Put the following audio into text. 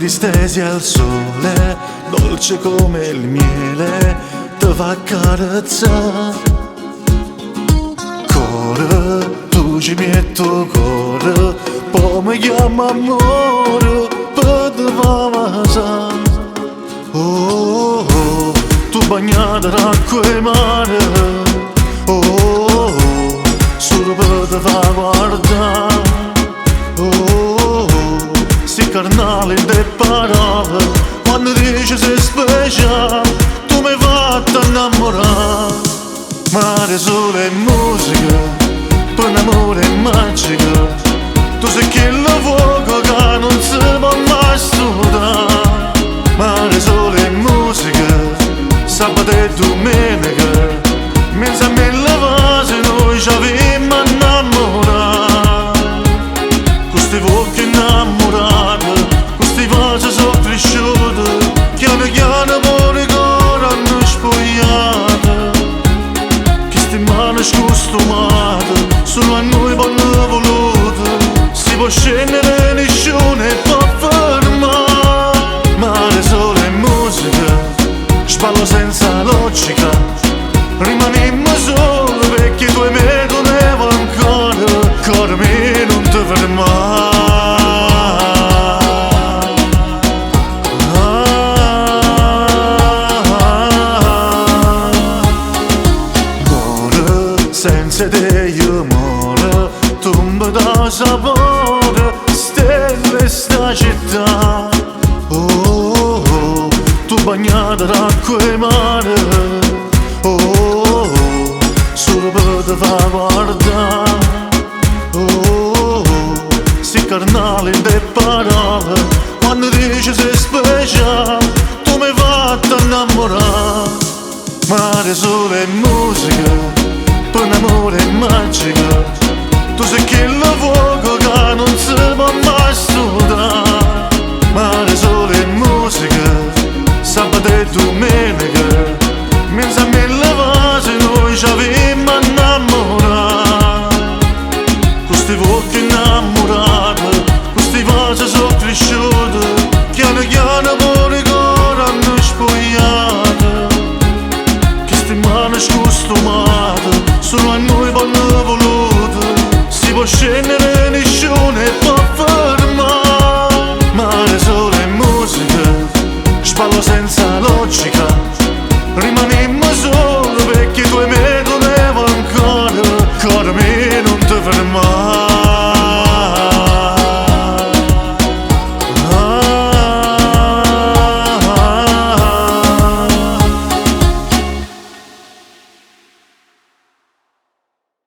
distesi al sole, dolce come il miele, te va carezzare. Core, tu ci metto cuore, poi mi chiama amore, per te va a oh, oh, tu bagnata d'acqua e mare, oh, oh, solo per te fa guardare, oh, oh, si carnale de parole, quando dici sei speciale, tu mi fai innamorare. Mare, sole e musica, per un amore magico, tu sei quel fuoco che non si può mai studare. Mare, sole e musica, sabato e domenica, mezza mille vasi noi ci avevamo innamorato. Questi fuochi innamorati, questi vasi sono cresciuti, piano piano pure ancora hanno spogliato. Queste mani scostumate, solo a noi vanno volute, si può scendere nessuno e può fermare. Mare, sole e musica, sballo senza logica, rimaniamo soli perché tu e me dovevo ancora, cuore mio non ti fermare. Muore, senza te io muore, tomba da sapore, stelle sta città. Oh, oh, tu bagnata d'acqua e mare, oh, oh, solo per te fa guardare, oh, oh, si carnale de parole, quando dici sei speciale, tu mi fai innamorare. Mare, sole e musica, per un amore magico, tu sei quel fuoco che non si può mai studare. Mare, sole e musica, sabato e domenica, mezza mille vasi noi ci avevamo innamorato. Questi fuochi innamorati, questi vasi sono cresciuti, piano piano pure ancora hanno spogliato. Queste mani scostumate, solo a noi vanno volute, si può scendere nessuno e può fermare. Mare, sole e musica, sballo senza logica, rimane